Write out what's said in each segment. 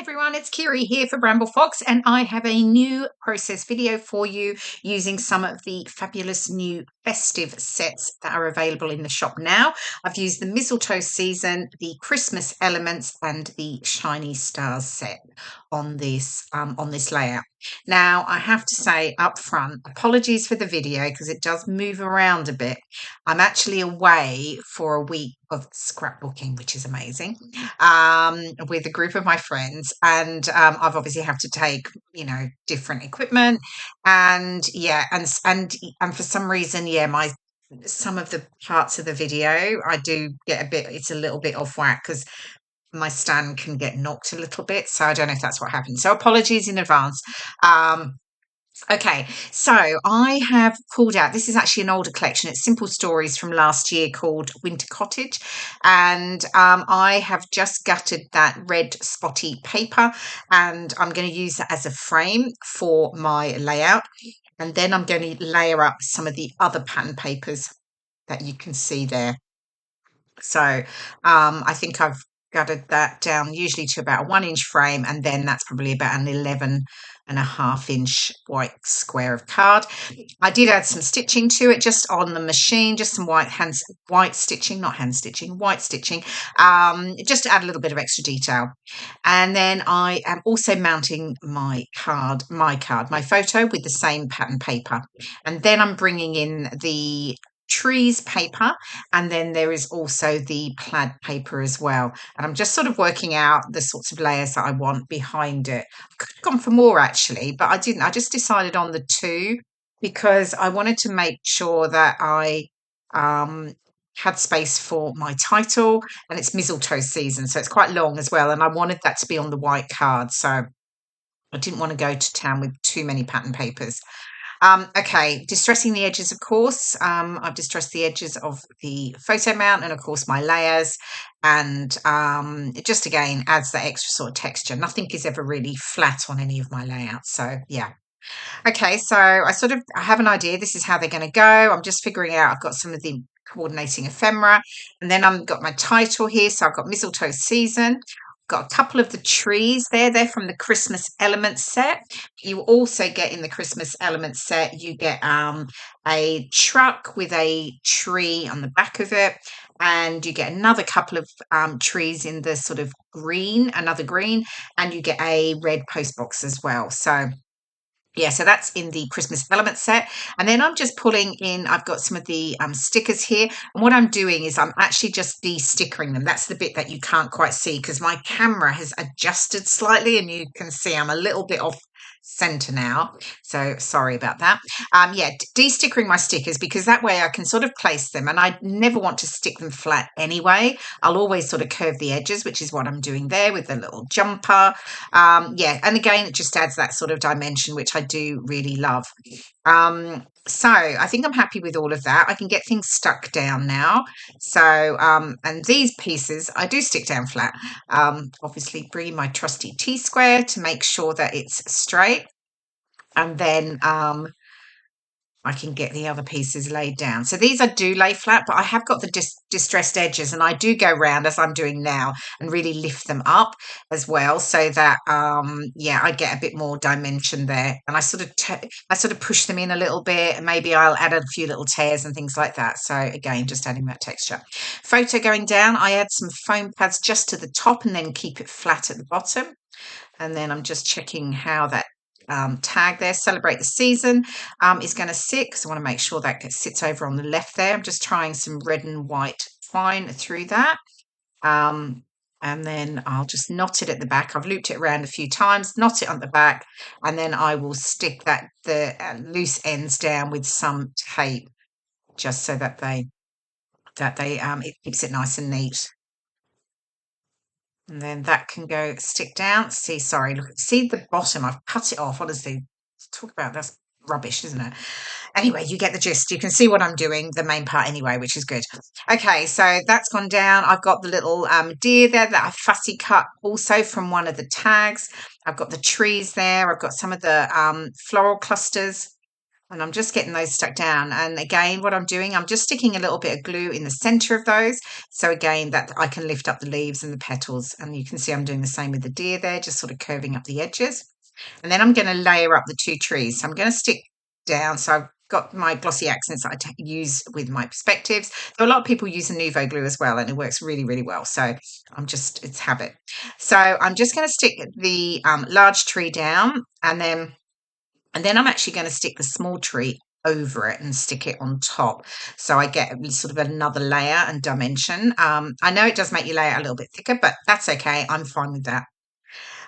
Everyone, it's Kirei here for Bramble Fox, and I have a new process video for you using some of the fabulous new festive sets that are available in the shop now. I've used the Mistletoe season, the Christmas elements, and the Shiny Stars set on this layout. Now, I have to say up front, apologies for the video because it does move around a bit. I'm actually away for a week of scrapbooking, which is amazing, with a group of my friends, and I've obviously have to take different equipment, and yeah, and for some reason, yeah, my some of the parts of the video I do get a bit. It's a little bit off whack because my stand can get knocked a little bit, so I don't know if that's what happened. So apologies in advance. Um, Okay, so I have pulled out, this is actually an older collection. It's Simple Stories from last year called Winter Cottage. And I have just gutted that red spotty paper, and I'm going to use that as a frame for my layout. And then I'm going to layer up some of the other pattern papers that you can see there. So I think I've gutted that down usually to about a 1 inch frame, and then that's probably about an 11.5 inch white square of card. I did add some stitching to it just on the machine, just some white stitching, not hand stitching, white stitching, just to add a little bit of extra detail. And then I am also mounting my photo with the same pattern paper. And then I'm bringing in the trees paper, and then there is also the plaid paper as well, and I'm just sort of working out the sorts of layers that I want behind it. I could have gone for more actually, but I didn't. I just decided on the two because I wanted to make sure that I had space for my title, and it's mistletoe season, so it's quite long as well, and I wanted that to be on the white card, so I didn't want to go to town with too many pattern papers. Okay, distressing the edges, of course. I've distressed the edges of the photo mount and, of course, my layers. And it just, again, adds that extra sort of texture. Nothing is ever really flat on any of my layouts. So, yeah. Okay, so I have an idea. This is how they're going to go. I'm just figuring out. I've got some of the coordinating ephemera. And then I've got my title here. So I've got Mistletoe Season. Got a couple of the trees there. They're from the Christmas Elements set. You also get in the Christmas Elements set, you get a truck with a tree on the back of it. And you get another couple of trees in the sort of green, another green, and you get a red post box as well. So yeah, so that's in the Christmas element set. And then I'm just pulling in, I've got some of the stickers here. And what I'm doing is I'm actually just de-stickering them. That's the bit that you can't quite see because my camera has adjusted slightly, and you can see I'm a little bit off center now. So sorry about that. Yeah, de-stickering my stickers because that way I can sort of place them, and I never want to stick them flat anyway. I'll always sort of curve the edges, which is what I'm doing there with the little jumper. Yeah, and again, it just adds that sort of dimension, which I do really love. So I think I'm happy with all of that. I can get things stuck down now. So, and these pieces, I do stick down flat. Obviously bringing my trusty T-square to make sure that it's straight. And then I can get the other pieces laid down. So these I do lay flat, but I have got the distressed edges, and I do go round as I'm doing now and really lift them up as well, so that yeah, I get a bit more dimension there. And I sort of push them in a little bit, and maybe I'll add a few little tears and things like that. So again, just adding that texture. Photo going down, I add some foam pads just to the top and then keep it flat at the bottom. And then I'm just checking how that tag there, celebrate the season, is going to sit, because I want to make sure that sits over on the left there. I'm just trying some red and white twine through that. And then I'll just knot it at the back. I've looped it around a few times, knot it on the back, and then I will stick the loose ends down with some tape, just so that it keeps it nice and neat. And then that can go stick down. See, sorry, look, see the bottom, I've cut it off, honestly. Talk about that's rubbish, isn't it? Anyway, you get the gist. You can see what I'm doing, the main part anyway, which is good. Okay, so that's gone down. I've got the little deer there that I fussy cut also from one of the tags. I've got the trees there. I've got some of the floral clusters And I'm just getting those stuck down. And again, what I'm doing, I'm just sticking a little bit of glue in the center of those. So again, that I can lift up the leaves and the petals. And you can see I'm doing the same with the deer there, just sort of curving up the edges. And then I'm going to layer up the two trees. So I'm going to stick down. So I've got my glossy accents that I use with my perspectives. So a lot of people use the Nuvo glue as well, and it works really, really well. So it's habit. So I'm just going to stick the large tree down, and then I'm actually going to stick the small tree over it and stick it on top. So I get sort of another layer and dimension. I know it does make your layer a little bit thicker, but that's okay. I'm fine with that.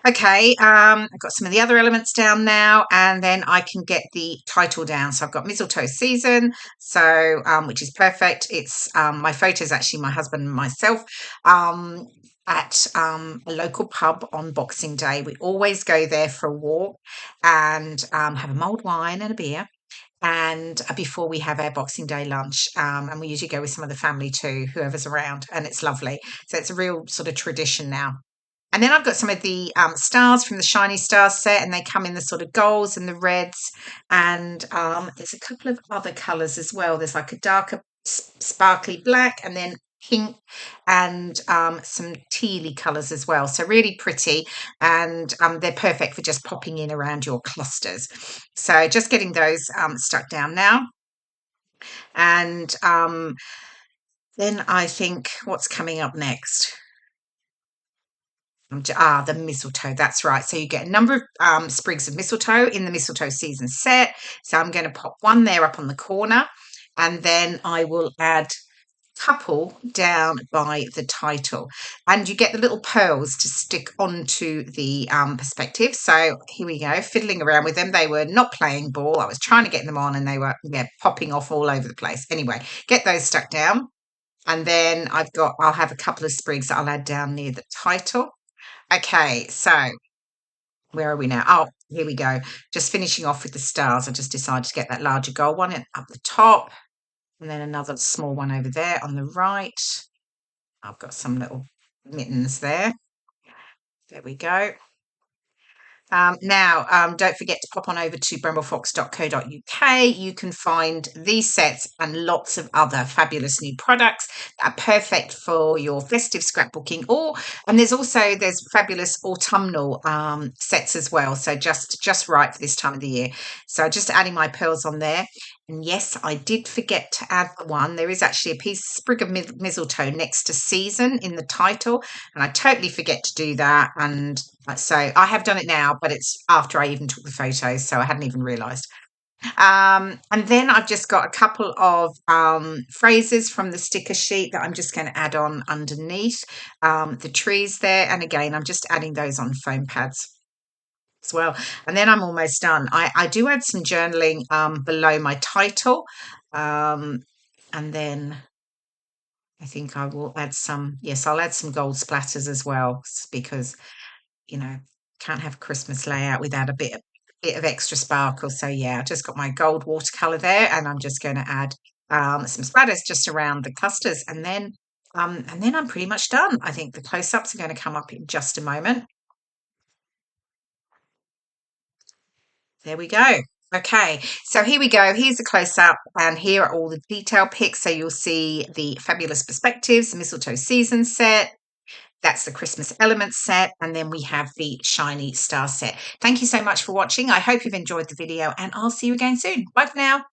Okay, I've got some of the other elements down now, and then I can get the title down. So I've got Mistletoe Season, so which is perfect. It's my photos actually my husband and myself at a local pub on Boxing Day. We always go there for a walk and have a mulled wine and a beer. And before we have our Boxing Day lunch, and we usually go with some of the family too, whoever's around, and it's lovely. So it's a real sort of tradition now. And then I've got some of the stars from the Shiny Stars set, and they come in the sort of golds and the reds. And there's a couple of other colours as well. There's like a darker sparkly black, and then pink, and some tealy colours as well. So really pretty, and they're perfect for just popping in around your clusters. So just getting those stuck down now. And then I think what's coming up next? The mistletoe. That's right. So you get a number of sprigs of mistletoe in the mistletoe season set. So I'm going to pop one there up on the corner, and then I will add a couple down by the title. And you get the little pearls to stick onto the perspective. So here we go, fiddling around with them. They were not playing ball. I was trying to get them on, and they were popping off all over the place. Anyway, get those stuck down. And then I'll have a couple of sprigs that I'll add down near the title. Okay, so where are we now? Oh, here we go. Just finishing off with the stars. I just decided to get that larger gold one up the top, and then another small one over there on the right. I've got some little mittens there. There we go. Now, don't forget to pop on over to bramblefox.co.uk. You can find these sets and lots of other fabulous new products that are perfect for your festive scrapbooking. And there's fabulous autumnal sets as well. So just right for this time of the year. So just adding my pearls on there. And yes, I did forget to add the one. There is actually a sprig of mistletoe next to season in the title, and I totally forget to do that. And so I have done it now, but it's after I even took the photos, so I hadn't even realised. And then I've just got a couple of phrases from the sticker sheet that I'm just going to add on underneath the trees there. And again, I'm just adding those on foam pads as well. And then I'm almost done. I do add some journaling below my title. And then I think I will add I'll add some gold splatters as well, because, can't have a Christmas layout without a bit of extra sparkle. So yeah, I just got my gold watercolor there, and I'm just going to add some splatters just around the clusters. And then I'm pretty much done. I think the close-ups are going to come up in just a moment. There we go. Okay, so here we go. Here's a close-up, and here are all the detail pics. So you'll see the fabulous perspectives, the mistletoe season set. That's the Christmas elements set, and then we have the shiny star set. Thank you so much for watching. I hope you've enjoyed the video, and I'll see you again soon. Bye for now.